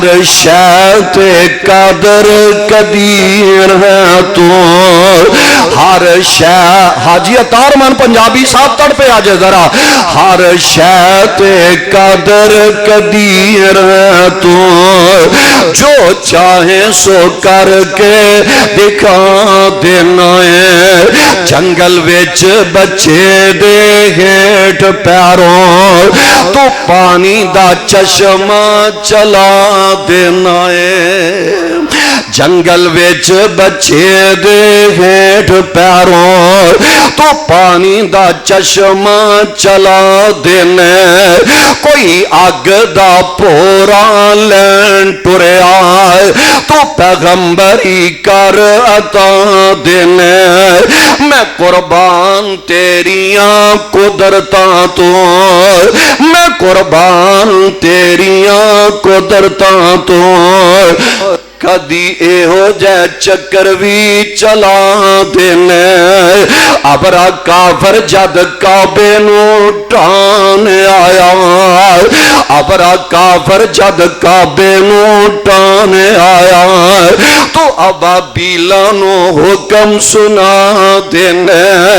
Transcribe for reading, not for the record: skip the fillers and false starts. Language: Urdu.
ہر شے تے قادر قدیر ہے تو ہر شے حاجی اطہر من پنجابی صاحب تڑ پہ آجے ذرا ہر شے تے قادر قدیر ہے تو جو چاہے سو کر کے دکھا دینا ہے جنگل وچ بچے دے ہیٹ پیروں تو پانی دا چشمہ چلا دینا ہے جنگل وچ بچے دے ہیٹ پیروں تو پانی دا چشمہ چلا دینا کوئی اگ دا پورا لین ٹریا تو پیغمبری کر عطا دینا میں قربان تیریاں قدرتاں تو میں قربان تیریاں قدرتاں تو کدی اے ہو جائے چکر بھی چلا دینے ابرا کافر جد کعبے نو ٹان آیا ابرا کافر جد کعبے نو ٹان آیا تو ابابیلا نو حکم سنا دینے